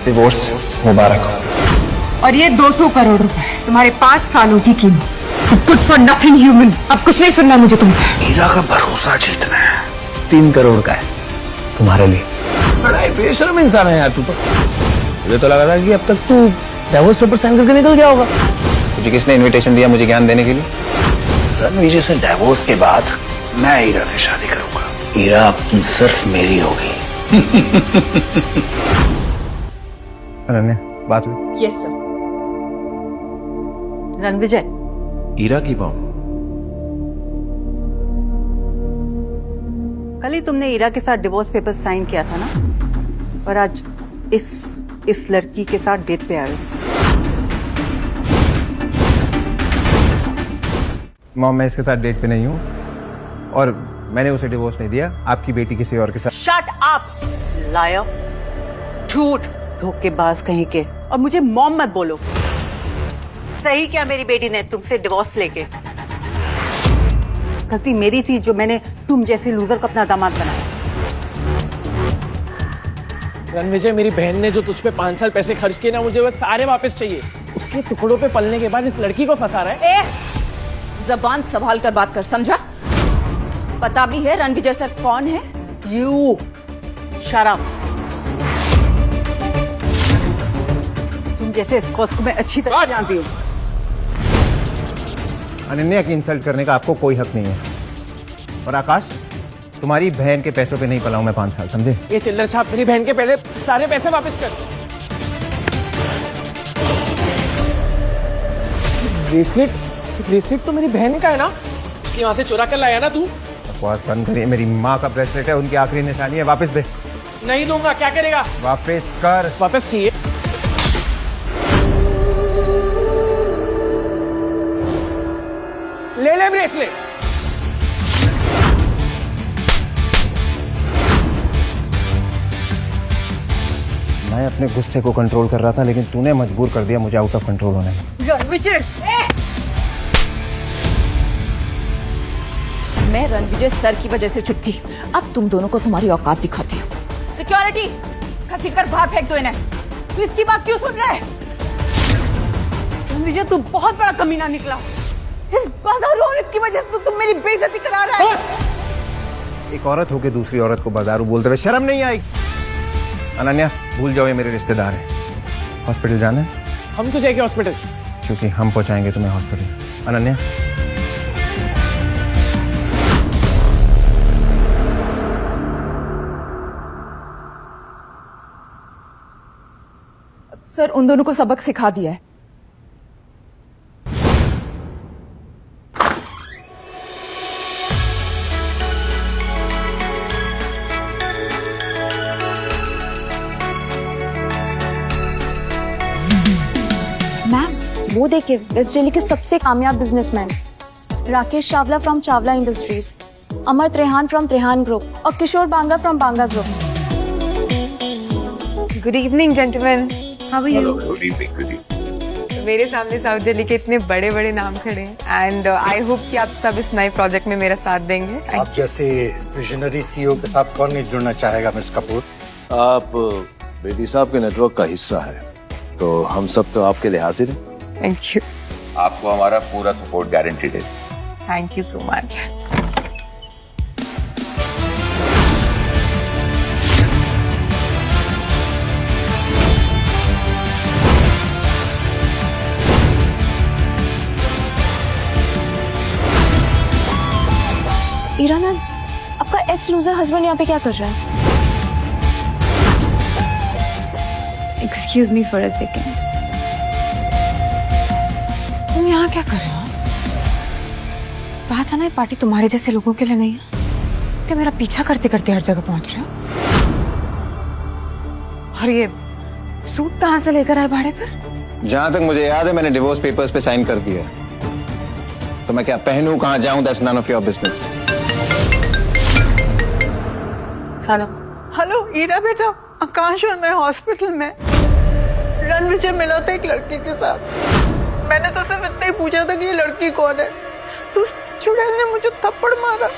Divorce मुबारक हो। और ये 200 करोड़ रुपए तुम्हारे 5 सालों की कीमत। Good for nothing human. अब कुछ नहीं सुनना मुझे तुमसे। मीरा का भरोसा जीतना है। 3 करोड़ का है तुम्हारे लिए। बड़ा ही बेशर्म इंसान है यार तू तो। मुझे तो लगा था कि अब तक तू डिवोर्स पेपर साइन करके निकल गया होगा। तुझे किसने इनविटेशन दिया मुझे ज्ञान देने के लिए? रणविजय से डिवोर्स के बाद मैं ईरा से शादी करूंगा। ईरा अब तुम सिर्फ मेरी होगी। अनन्या बात हुई? Yes sir. रणविजय, ईरा की बहू कल ही तुमने ईरा के साथ डिवोर्स पेपर साइन किया था ना, और आज इस लड़की के साथ डेट पे आए। मॉम मैं इसके साथ डेट पे नहीं हूँ और मैंने उसे डिवोर्स नहीं दिया। आपकी बेटी किसी और के साथ। शट अप लायर, झूठ, धोखेबाज कहीं के। और मुझे मॉम मत बोलो। सही क्या मेरी बेटी ने तुमसे डिवोर्स लेके? गलती मेरी थी जो मैंने तुम जैसे लूजर को अपना दामाद बनाया। रणविजय, मेरी बहन ने जो तुझ पे 5 साल पैसे खर्च किए ना, मुझे वो सारे वापस चाहिए। उसके टुकड़ों पे पलने के बाद इस लड़की को फंसा रहा है। जबान संभाल कर बात कर, समझा? पता भी है रणविजय सर कौन है? You shut up. तुम जैसे स्कॉट्स को मैं अच्छी तरह जानती हूँ। अनन्या की इंसल्ट करने का आपको कोई हक नहीं है। और आकाश, तुम्हारी बहन के पैसों पे नहीं पला हूं मैं 5 साल, समझे? ये चिल्लर छाप मेरी बहन के पहले सारे पैसे वापस कर। ब्रेसलेट तो मेरी बहन का है ना, कि वहां से चुरा कर लाया ना तू? बकवास बंद करिए। मेरी माँ का ब्रेसलेट है, उनकी आखिरी निशानी है। वापस दे। नहीं दूंगा। क्या करेगा? वापस कर। वापस चाहिए। ले ब्रेसलेट। मैं अपने गुस्से को कंट्रोल कर रहा था, लेकिन तूने मजबूर कर दिया मुझे आउट ऑफ कंट्रोल होने में। मैं रणविजय सर की वजह से चुप थी, अब तुम दोनों को तुम्हारी औकात दिखाती हूँ। सिक्योरिटी, घसीट कर बाहर फेंक दो इन्हें। तू इसकी बात क्यों सुन रहा है? विजय, तू बहुत बड़ा कमीना निकला। इस बाजारू औरत की वजह से तुम मेरी बेइज्जती करा रहा है। एक औरत होके दूसरी औरत को बाजारू बोलते हुए शर्म नहीं आई? अनन्या, भूल जाओ ये मेरे रिश्तेदार हैं। हॉस्पिटल जाना है? हम क्यों जाएंगे हॉस्पिटल? क्योंकि हम पहुंचाएंगे तुम्हें हॉस्पिटल। अनन्या, सर उन दोनों को सबक सिखा दिया है। वो देखिए, वेस्ट दिल्ली के सबसे कामयाब businessman Rakesh Chawla from Chawla industries, Amar Trehan from Trehan group और Kishore Banga from Banga group. Good evening gentleman, how are you? Good evening. मेरे सामने साउथ दिल्ली के इतने बड़े बड़े नाम खड़े हैं एंड आई होप कि आप सब इस नए प्रोजेक्ट में मेरा साथ देंगे। आप जैसे विजनरी सीईओ के साथ कौन नहीं जुड़ना चाहेगा मिस कपूर? आप बेदी साहब के नेटवर्क का हिस्सा है, तो हम सब तो आपके लिए हाजिर हैं। Thank you. आपको हमारा पूरा सपोर्ट गारंटीड है। Thank you so much. Ira ma'am, आपका एक्स लूजर हस्बैंड यहाँ पे क्या कर रहा है? Excuse me for a second, तुम यहाँ क्या कर रहे हो? कहा था ना ये पार्टी तुम्हारे जैसे लोगों के लिए नहीं है। क्या मेरा पीछा करते करते हर जगह पहुंच रहे हो? और ये सूट कहाँ से लेकर आए भाड़े पर? जहां तक मुझे याद है मैंने डिवोर्स पेपर्स पे साइन कर दिया। तो मैं क्या पहनूं, कहां जाऊं, that's none of your business. Hello hello Ira बेटा, आकाश और मैं हॉस्पिटल में। रणविजय मिला था एक लड़की के साथ। मैंने तो सिर्फ इतना ही पूछा था कि ये लड़की कौन है, तो उस चुड़ैल ने मुझे थप्पड़ मारा।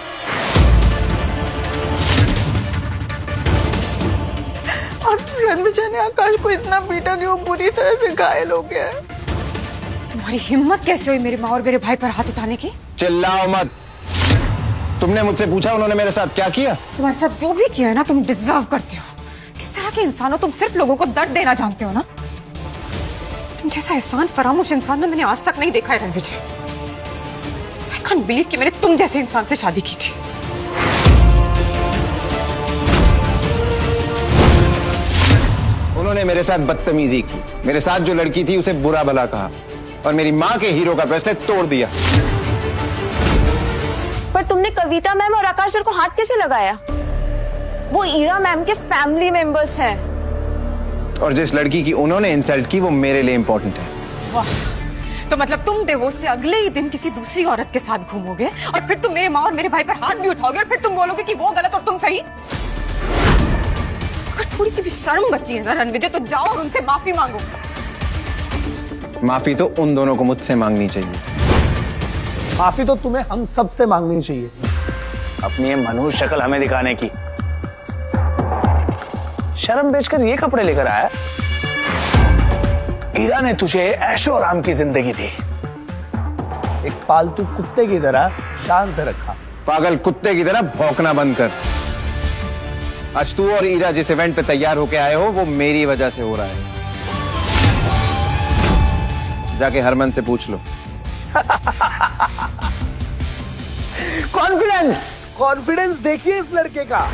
और रणविजय ने आकाश को इतना पीटा कि वो बुरी तरह से घायल हो गया है। तुम्हारी हिम्मत कैसे हुई मेरी माँ और मेरे भाई पर हाथ उठाने की? चिल्लाओ मत। तुमने मुझसे पूछा उन्होंने मेरे साथ क्या किया? तुम्हारे साथ जो भी किया है ना, तुम डिजर्व करते हो। किस तरह के इंसान हो तुम? सिर्फ लोगों को दर्द देना जानते हो ना। तुम जैसा एहसान फरामोश इंसान ना मैंने आज तक नहीं देखा है रणविजय। आई कांट बिलीव कि मैंने तुम जैसे इंसान से शादी की थी। उन्होंने मेरे साथ बदतमीजी की, मेरे साथ जो लड़की थी उसे बुरा भला कहा और मेरी माँ के हीरो का ब्रेसलेट तोड़ दिया। पर तुमने कविता मैम और आकाश सर को हाथ कैसे लगाया? वो ईरा मैम के फैमिली मेंबर्स हैं। और जिस लड़की की उन्होंने इंसल्ट की वो मेरे लिए इंपॉर्टेंट है। वाह, तो मतलब तुम डिवोर्स से अगले ही दिन किसी दूसरी औरत के साथ घूमोगे और फिर तुम मेरे माँ और मेरे भाई पर हाथ भी उठाओगे और फिर तुम बोलोगे कि वो गलत और तुम सही? अगर थोड़ी सी भी शर्म बची है ना रणविजय, तो जाओ और उनसे माफी मांगो। माफी तो उन दोनों को मुझसे मांगनी चाहिए। माफी तो तुम्हें हम सब से मांगनी चाहिए, अपनी ये मनुष्य शक्ल हमें दिखाने की। शर्म बेचकर ये कपड़े लेकर आया। ईरा ने तुझे ऐशो आराम की जिंदगी दी, एक पालतू कुत्ते की तरह शान से रखा। पागल कुत्ते की तरह भौंकना बंद कर। आज तू और ईरा जिस इवेंट पे तैयार होके आए हो वो मेरी वजह से हो रहा है। जाके हरमन से पूछ लो। कॉन्फिडेंस देखिए इस लड़के का।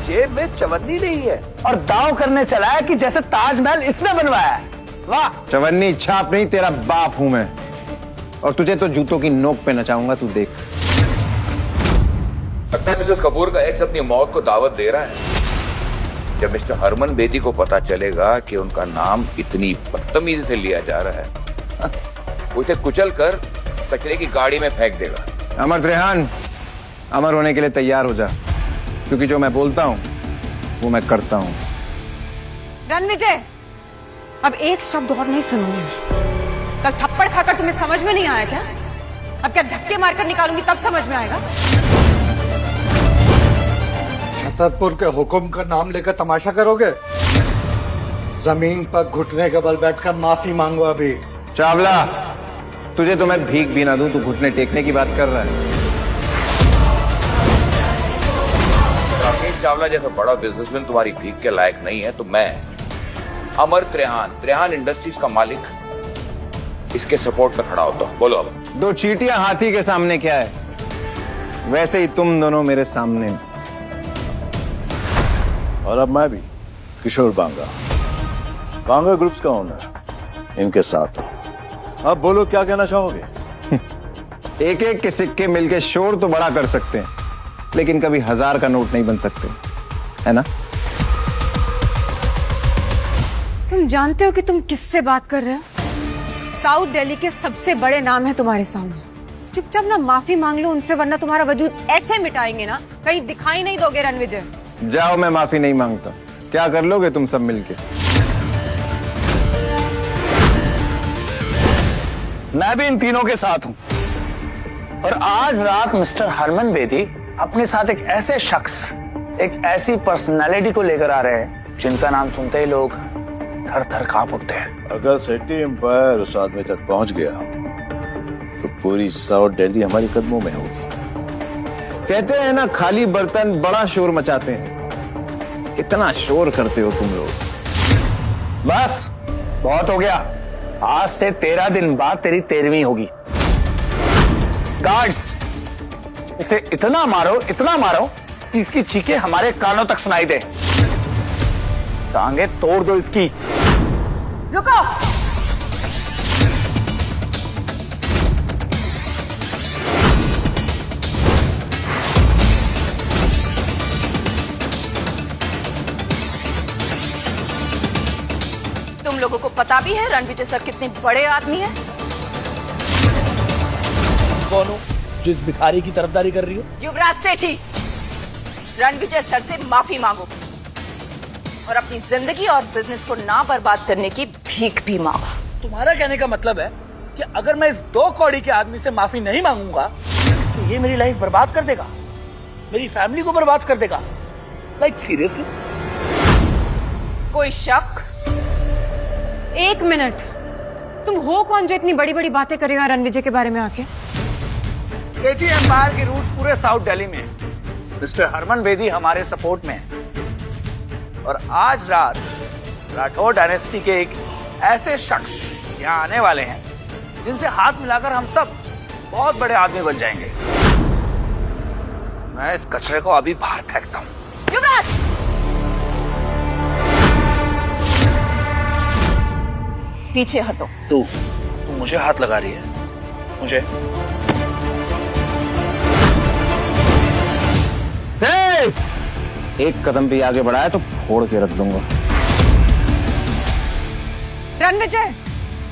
जेब में चवन्नी नहीं है और दांव करने चला है कि जैसे ताजमहल इसने बनवाया है। वाह! चवन्नी छाप नहीं, तेरा बाप हूं मैं और तुझे तो जूतों की नोक पे नचाऊंगा, तू देख। लगता है मिसेस कपूर का एक्स अपनी मौत को दावत दे रहा है। जब मिस्टर हरमन बेदी को पता चलेगा कि उनका नाम इतनी बदतमीजी से लिया जा रहा है, उसे कुचल कर कचरे की गाड़ी में फेंक देगा। अमर त्रेहान, अमर होने के लिए तैयार हो जा, क्योंकि जो मैं बोलता हूं वो मैं करता हूं। रणविजय, अब एक शब्द और नहीं सुनूंगी। कल थप्पड़ खाकर तुम्हें समझ में नहीं आया क्या? अब क्या धक्के मारकर निकालूंगी तब समझ में आएगा? छतरपुर के हुक्म का नाम लेकर तमाशा करोगे? जमीन पर घुटने के बल बैठकर माफी मांगो। अभी चावला, तुझे तो मैं भीख भी ना दूं, तू घुटने टेकने की बात कर रहा है। राकेश चावला जैसा बड़ा बिजनेसमैन तुम्हारी भीख के लायक नहीं है, तो मैं अमर त्रेहान इंडस्ट्रीज का मालिक इसके सपोर्ट में खड़ा होता हूं। बोलो अब। दो चींटियां हाथी के सामने क्या है, वैसे ही तुम दोनों मेरे सामने। और अब मैं भी किशोर बांगा, बांगा ग्रुप्स का ओनर, इनके साथ हूं। अब बोलो क्या कहना चाहोगे? एक एक के सिक्के मिलके शोर तो बड़ा कर सकते हैं, लेकिन कभी 1000 का नोट नहीं बन सकते, है ना? तुम जानते हो कि तुम किससे बात कर रहे हो? साउथ दिल्ली के सबसे बड़े नाम है तुम्हारे सामने। चुपचाप ना माफी मांग लो उनसे, वरना तुम्हारा वजूद ऐसे मिटाएंगे ना, कहीं दिखाई नहीं दोगे रणविजय। जाओ, मैं माफी नहीं मांगता। क्या कर लोगे तुम सब मिलके? मैं भी इन तीनों के साथ हूं और आज रात मिस्टर हरमन बेदी अपने साथ एक ऐसे शख्स, एक ऐसी पर्सनालिटी को लेकर आ रहे हैं जिनका नाम सुनते ही लोग थर थर कांप उठते हैं। अगर सिटी एम्पायर उस आदमी तक पहुंच गया तो पूरी साउथ दिल्ली हमारे कदमों में होगी। कहते हैं ना, खाली बर्तन बड़ा शोर मचाते हैं। कितना शोर करते हो तुम लोग। बस बहुत हो गया। आज से 13 दिन बाद तेरी 13वीं होगी। गार्ड्स, इसे इतना मारो कि इसकी चीखें हमारे कानों तक सुनाई दे। टांगे तोड़ दो इसकी। रुको, तुम लोगों को पता भी है रणविजय सर कितने बड़े आदमी हैं? कौन हो जिस भिखारी की तरफदारी कर रही हो? युवराज सेठी। रणविजय सर से माफी मांगो और अपनी जिंदगी और बिजनेस को ना बर्बाद करने की भीख भी मांगो। तुम्हारा कहने का मतलब है कि अगर मैं इस 2 कौड़ी के आदमी से माफी नहीं मांगूंगा तो ये मेरी लाइफ बर्बाद कर देगा, मेरी फैमिली को बर्बाद कर देगा। Like seriously? कोई शक? एक मिनट, तुम हो कौन जो इतनी बड़ी बड़ी बातें करेगा रणविजय के बारे में आके? सेठी एम्पायर की रूट्स पूरे साउथ दिल्ली में है। मिस्टर हरमन बेदी हमारे सपोर्ट में है और आज रात राठौर डायनेस्टी के एक ऐसे शख्स यहाँ आने वाले हैं जिनसे हाथ मिलाकर हम सब बहुत बड़े आदमी बन जाएंगे। मैं इस कचरे को अभी बाहर फेंकता हूँ। युवराज! पीछे हटो। तू मुझे हाथ लगा रही है? मुझे? एक कदम भी आगे बढ़ाया तो फोड़ के रख दूंगा। रणविजय,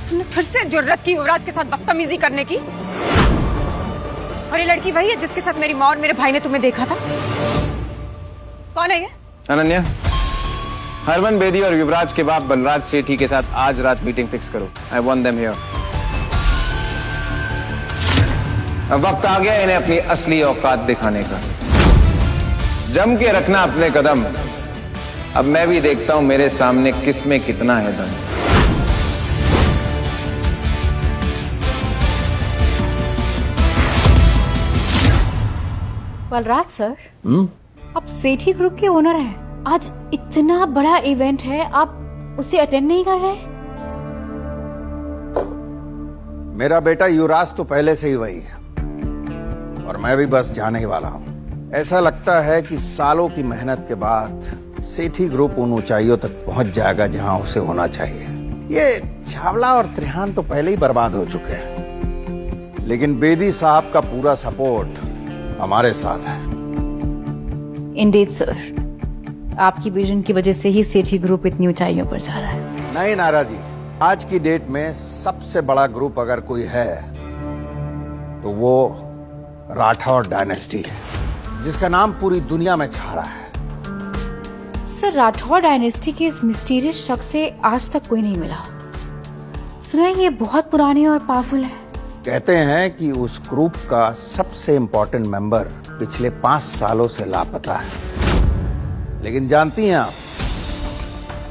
तुमने फिर से जुर्रत की युवराज के साथ बदतमीजी करने की? और ये लड़की वही है जिसके साथ मेरी माँ और मेरे भाई ने तुम्हें देखा था? कौन है ये? अनन्या, हरमन बेदी और युवराज के बाप बलराज सेठी के साथ आज रात मीटिंग फिक्स करो। I want them here. अब वक्त आ गया इन्हें अपनी असली औकात दिखाने का। जम के रखना अपने कदम। अब मैं भी देखता हूं मेरे सामने किसमें कितना है दम। बलराज सर, आप सेठी ग्रुप के ओनर हैं। आज इतना बड़ा इवेंट है, आप उसे अटेंड नहीं कर रहे? मेरा बेटा युवराज तो पहले से ही वही है और मैं भी बस जाने ही वाला हूँ। ऐसा लगता है कि सालों की मेहनत के बाद सेठी ग्रुप उन ऊंचाइयों तक पहुंच जाएगा जहां उसे होना चाहिए। ये चावला और त्रिहान तो पहले ही बर्बाद हो चुके हैं, लेकिन बेदी साहब का पूरा सपोर्ट हमारे साथ है। इंडीड सर, आपकी विजन की वजह से ही सेठी ग्रुप इतनी ऊंचाइयों पर जा रहा है। नहीं नारा जी, आज की डेट में सबसे बड़ा ग्रुप अगर कोई है तो वो राठौर डायनेस्टी है, जिसका नाम पूरी दुनिया में छा रहा है। सर, राठौर डायनेस्टी के इस मिस्टीरियस शख्स से आज तक कोई नहीं मिला। सुना है ये बहुत पुरानी और पावरफुल है। कहते हैं कि उस ग्रुप का सबसे इम्पोर्टेंट मेंबर पिछले 5 सालों से लापता है। लेकिन जानती हैं आप,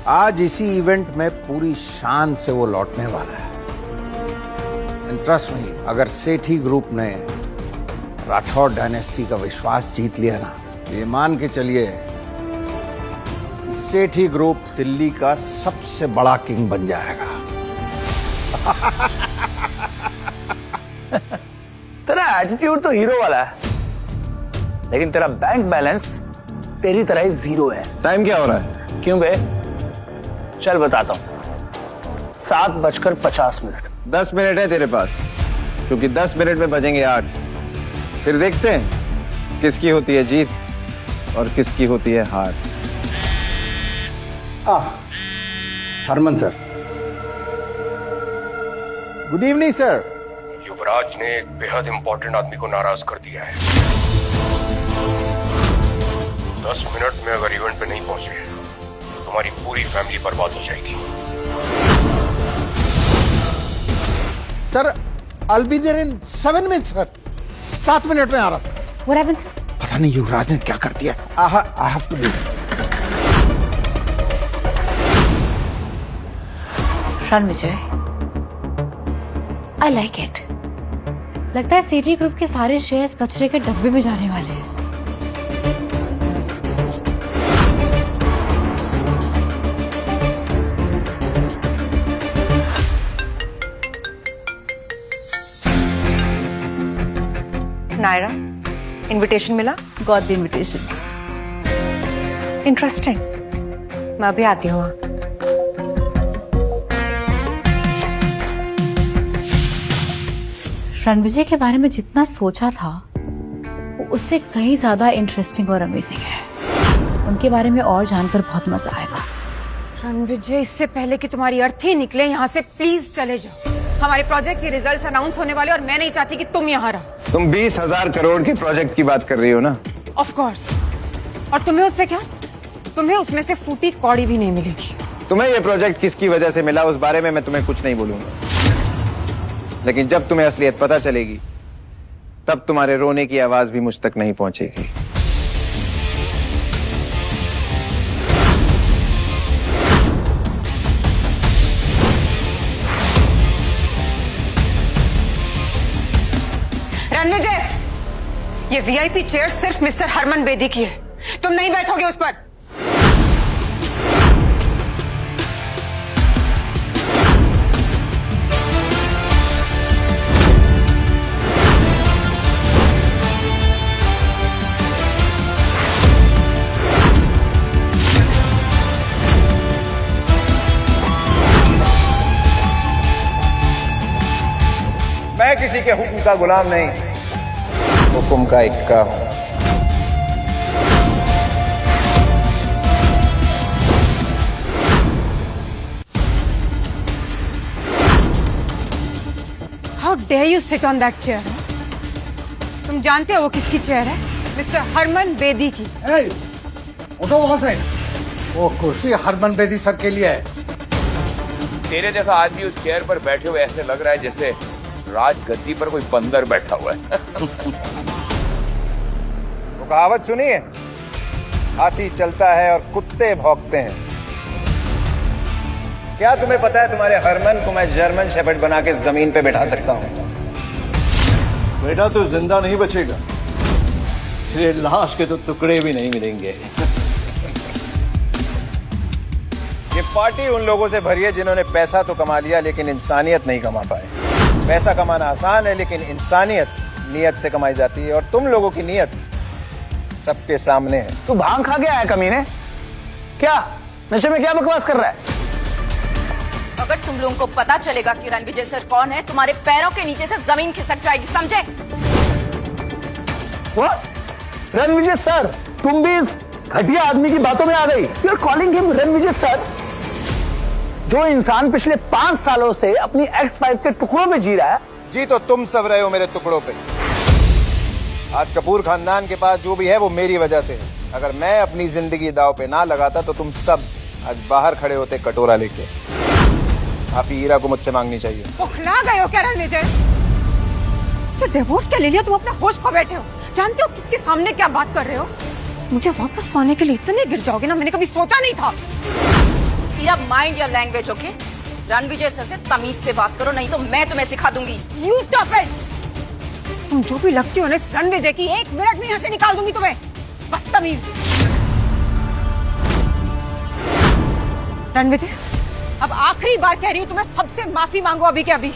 आज इसी इवेंट में पूरी शान से वो लौटने वाला है। ट्रस्ट मी, अगर सेठी ग्रुप ने राठौर डायनेस्टी का विश्वास जीत लिया ना, ये मान के चलिए सेठी ग्रुप दिल्ली का सबसे बड़ा किंग बन जाएगा। तेरा एटीट्यूड तो हीरो वाला है, लेकिन तेरा बैंक बैलेंस तेरी तरह ही 0 है। टाइम क्या हो रहा है? क्यों बे? चल बताता हूँ। 7:50। 10 मिनट है तेरे पास, क्योंकि 10 मिनट में बजेंगे 8। फिर देखते हैं किसकी होती है जीत और किसकी होती है हार। Harman sir, good evening sir. Yuvraj ने एक बेहद इंपॉर्टेंट आदमी को नाराज कर दिया है। 10 मिनट में अगर इवेंट पे नहीं पहुंचे तो तुम्हारी पूरी फैमिली बर्बाद हो जाएगी। Sir, I'll be there in 7 minutes sir. 7 minute में आ रहा था। What happened, sir? पता नहीं युवराज ने क्या कर दिया। I have to leave। Ranvijay, I like it। लगता है सेठी ग्रुप के सारे शेयर्स कचरे के डब्बे में जाने वाले हैं। नायरा, इनविटेशन मिला? Got the invitations। इंटरेस्टिंग। मैं अभी आती हूँ। रणविजय के बारे में जितना सोचा था वो उससे कहीं ज्यादा इंटरेस्टिंग और अमेजिंग है। उनके बारे में और जानकर बहुत मजा आएगा। रणविजय, इससे पहले कि तुम्हारी अर्थी निकले यहाँ से प्लीज चले जाओ। हमारे प्रोजेक्ट के रिजल्ट्स अनाउंस होने वाले और मैं नहीं चाहती कि तुम यहाँ रहो। तुम 20,000 करोड़ के प्रोजेक्ट की बात कर रही हो ना? Of course. और तुम्हें उससे क्या? तुम्हें उसमें से फूटी कौड़ी भी नहीं मिलेगी। तुम्हें ये प्रोजेक्ट किसकी वजह से मिला उस बारे में मैं तुम्हें कुछ नहीं बोलूंगा, लेकिन जब तुम्हें असलियत पता चलेगी तब तुम्हारे रोने की आवाज भी मुझ तक नहीं पहुंचेगी। रणविजय, ये वीआईपी चेयर सिर्फ मिस्टर हरमन बेदी की है, तुम नहीं बैठोगे उस पर। मैं किसी के हुक्म का गुलाम नहीं, हुक्म का इक्का हूं। How dare you sit on that chair? तुम जानते हो वो किसकी चेयर है? मिस्टर हरमन बेदी की। उठो वहां से, वो कुर्सी हरमन बेदी सर के लिए है। तेरे जैसा आदमी उस चेयर पर बैठे हुए ऐसे लग रहा है जैसे राजगद्दी पर कोई बंदर बैठा हुआ है। वो कहावत सुनिए, हाथी चलता है और कुत्ते भौंकते हैं। क्या तुम्हें पता है तुम्हारे हरमन को मैं जर्मन शेफर्ड बना के जमीन पे बैठा सकता हूं? बेटा तो जिंदा नहीं बचेगा, तेरे लाश के तो टुकड़े भी नहीं मिलेंगे। ये पार्टी उन लोगों से भरी है जिन्होंने पैसा तो कमा लिया लेकिन इंसानियत नहीं कमा पाए। पैसा कमाना आसान है लेकिन इंसानियत नियत से कमाई जाती है, और तुम लोगों की नियत सबके सामने है। तू भांग खा गया है कमीने? क्या नशे में क्या बकवास कर रहा है? अगर तुम लोगों को पता चलेगा कि रणविजय सर कौन है, तुम्हारे पैरों के नीचे से जमीन खिसक जाएगी, समझे? रणविजय सर, तुम भी इस घटिया आदमी की बातों में आ गई। You are calling him Ranvijay sir? जो इंसान पिछले 5 सालों से अपनी एक्स वाइफ के टुकड़ों में जी रहा है। जी तो तुम सब रहे हो मेरे टुकड़ों पे। आज कपूर खानदान के पास जो भी है वो मेरी वजह से है। अगर मैं अपनी जिंदगी दांव पे ना लगाता तो तुम सब आज बाहर खड़े होते कटोरा लेके। काफी हीरा को मुझसे मांगनी चाहिए। उखला गए हो क्या रणविजय? सिर्फ डिवोर्स क्या ले लिया, तुम अपना होश खो बैठे हो। जानते हो किसके सामने क्या बात कर रहे हो? मुझे वापस पाने के लिए इतने गिर जाओगे ना, मैंने कभी सोचा नहीं था। Mind your language, okay? Ranvijay sir से तमीज से बात करो, नहीं तो मैं तुम्हें सिखा दूंगी। You stop it. तुम जो भी लगती हो ना इस रणविजय की, 1 मिनट में यहाँ से निकाल दूंगी तुम्हें, बदतमीज। रणविजय, अब आखिरी बार कह रही हूँ तुम्हें, सबसे माफी मांगो अभी के अभी,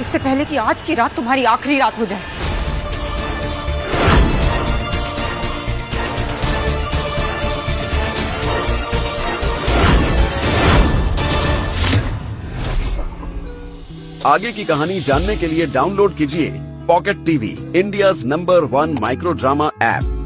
इससे पहले कि आज की रात तुम्हारी आखिरी रात हो जाए। आगे की कहानी जानने के लिए डाउनलोड कीजिए pocket TV, India's number 1 micro drama app.